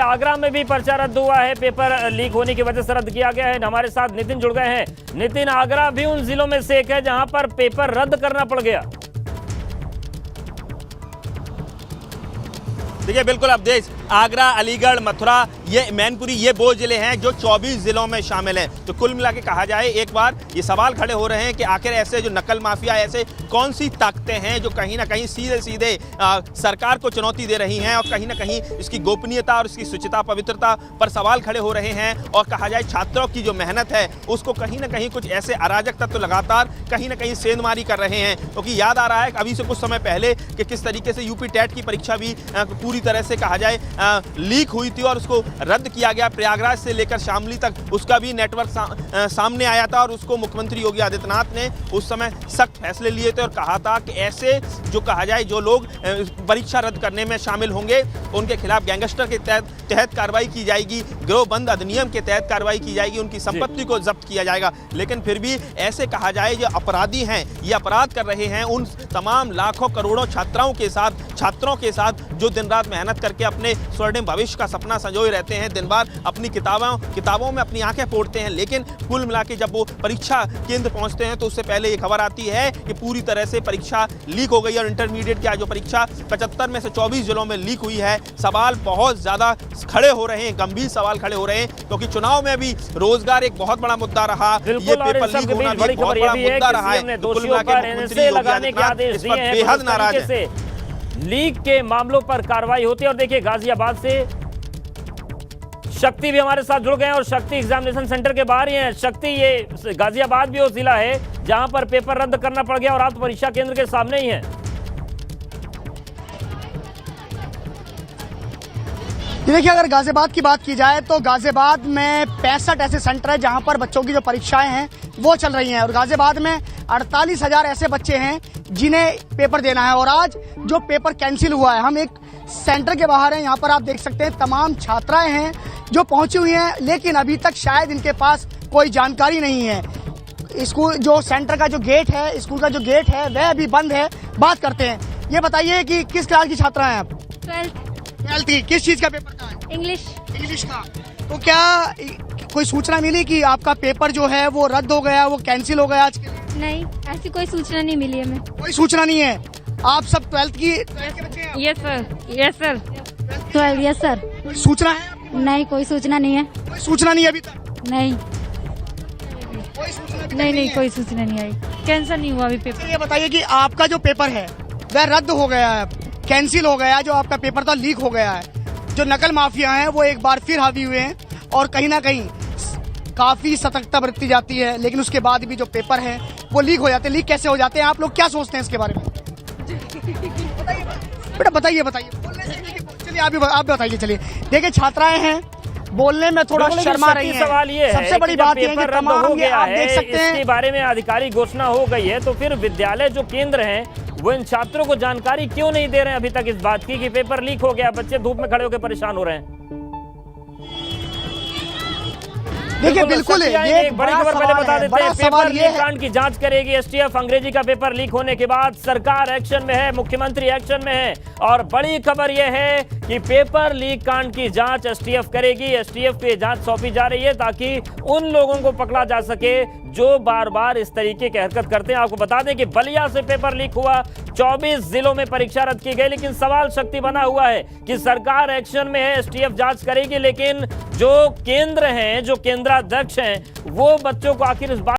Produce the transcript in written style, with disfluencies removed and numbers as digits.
आगरा में भी पर्चा रद्द हुआ है, पेपर लीक होने की वजह से रद्द किया गया है। हमारे साथ नितिन जुड़ गए हैं। नितिन, आगरा भी उन जिलों में से एक है जहां पर पेपर रद्द करना पड़ गया। देखिए बिल्कुल अवधेश, आगरा, अलीगढ़, मथुरा, ये मैनपुरी, ये वो जिले हैं जो 24 जिलों में शामिल हैं। तो कुल मिला के कहा जाए, एक बार ये सवाल खड़े हो रहे हैं कि आखिर ऐसे जो नकल माफिया, ऐसे कौन सी ताकतें हैं जो कहीं ना कहीं सीधे सीधे सरकार को चुनौती दे रही हैं और कहीं ना कहीं इसकी गोपनीयता और इसकी शुचिता, पवित्रता पर सवाल खड़े हो रहे हैं। और कहा जाए छात्रों की जो मेहनत है उसको कहीं ना कहीं कुछ ऐसे अराजक तत्व लगातार कहीं ना कहीं सेंधमारी कर रहे हैं। क्योंकि तो याद आ रहा है अभी से कुछ समय पहले कि किस तरीके से यूपी टेट की परीक्षा भी पूरी तरह से कहा जाए लीक हुई थी और उसको रद्द किया गया। प्रयागराज से लेकर शामली तक उसका भी नेटवर्क सामने आया था और उसको मुख्यमंत्री योगी आदित्यनाथ ने उस समय सख्त फैसले लिए थे और कहा था कि ऐसे जो कहा जाए जो लोग परीक्षा रद्द करने में शामिल होंगे उनके खिलाफ गैंगस्टर के तहत कार्रवाई की जाएगी, गिरोहबंद अधिनियम के तहत कार्रवाई की जाएगी, उनकी संपत्ति को जब्त किया जाएगा। लेकिन फिर भी ऐसे कहा जाए जो अपराधी हैं, ये अपराध कर रहे हैं उन तमाम लाखों करोड़ों छात्रों के साथ जो दिन रात मेहनत करके अपने स्वर्णिम भविष्य का सपना संजोए रहते हैं, दिन भर अपनी किताबों में अपनी आंखें फोड़ते हैं। लेकिन कुल मिला के जब वो परीक्षा केंद्र पहुंचते हैं तो उससे पहले ये खबर आती है कि पूरी तरह से परीक्षा लीक हो गई और इंटरमीडिएट की जो परीक्षा 75 में से 24 जिलों में लीक हुई है। सवाल बहुत ज्यादा खड़े हो रहे हैं, गंभीर सवाल खड़े हो रहे हैं, क्योंकि चुनाव में भी रोजगार एक बहुत बड़ा मुद्दा रहा, ये पेपर लीक होना भी एक बहुत बड़ा मुद्दा रहा है। कुल मिला के मुख्यमंत्री योगी आदित्यनाथ इस पर बेहद नाराज है। लीक के मामलों पर कार्रवाई होती है। और देखिए गाजियाबाद से शक्ति भी हमारे साथ जुड़ गए हैं और शक्ति एग्जामिनेशन सेंटर के बाहर ही हैं। शक्ति, ये गाजियाबाद भी वो जिला है जहां पर पेपर रद्द करना पड़ गया और आप तो परीक्षा केंद्र के सामने ही हैं। देखिए, अगर गाजियाबाद की बात की जाए तो गाजियाबाद में 65 ऐसे सेंटर है जहां पर बच्चों की जो परीक्षाएं हैं वो चल रही हैं और गाजियाबाद में 48,000 ऐसे बच्चे हैं जिन्हें पेपर देना है। और आज जो पेपर कैंसिल हुआ है, हम एक सेंटर के बाहर हैं, यहाँ पर आप देख सकते हैं तमाम छात्राएं हैं जो पहुंची हुई हैं, लेकिन अभी तक शायद इनके पास कोई जानकारी नहीं है। स्कूल जो सेंटर का जो गेट है, स्कूल का जो गेट है वह अभी बंद है। बात करते हैं, ये बताइए कि किस क्लास की छात्रा हैं आप? 12th की। किस चीज का पेपर था? इंग्लिश का। तो क्या कोई सूचना मिली कि आपका पेपर जो है वो रद्द हो गया, वो कैंसिल हो गया आज के लिए? नहीं, ऐसी कोई सूचना नहीं मिली हमें। कोई सूचना नहीं है। आप सब 12th के बच्चे हैं? Yes sir 12 yes sir. कोई सूचना है? नहीं, कोई सूचना नहीं है। कोई सूचना नहीं है अभी तक? नहीं, कोई सूचना नहीं, कोई सूचना नहीं आई। कैंसिल नहीं हुआ अभी पेपर। ये बताइए कि आपका जो पेपर है वह रद्द हो गया है, कैंसिल हो गया, जो आपका पेपर था लीक हो गया है। जो नकल माफिया हैं वो एक बार फिर हावी हुए हैं और कहीं ना कहीं काफी सतर्कता बरती जाती है, लेकिन उसके बाद भी जो पेपर हैं वो लीक हो जाते हैं। लीक कैसे हो जाते हैं, आप लोग क्या सोचते हैं इसके बारे में? बेटा बताइए। चलिए आप बताइए। चलिए देखिए, छात्राएं हैं, बोलने में थोड़ा शर्मा रही हैं। सवाल ये है, सबसे बड़ी बात यह है कि तमाम ये आप देख सकते हैं इसके बारे में आधिकारिक घोषणा हो गई है, तो फिर विद्यालय जो केंद्र हैं वो इन छात्रों को जानकारी क्यों नहीं दे रहे हैं अभी तक इस बात की कि पेपर लीक हो गया? बच्चे धूप में खड़े होकर परेशान हो रहे हैं। देखिए बिल्कुल ये एक बड़ी खबर पहले बता देते हैं। पेपर लीक कांड की जांच करेगी एसटीएफ। अंग्रेजी का पेपर लीक होने के बाद सरकार एक्शन में है, मुख्यमंत्री एक्शन में है और बड़ी खबर यह है कि पेपर लीक कांड की जांच एसटीएफ करेगी। एसटीएफ को जांच सौंपी जा रही है ताकि उन लोगों को पकड़ा जा सके जो बार बार इस तरीके की हरकत करते हैं। आपको बता दें कि बलिया से पेपर लीक हुआ, 24 जिलों में परीक्षा रद्द की गई, लेकिन सवाल शक्ति बना हुआ है कि सरकार एक्शन में है, एसटीएफ जांच करेगी, लेकिन जो केंद्र हैं, जो केंद्राध्यक्ष हैं, वो बच्चों को आखिर इस बात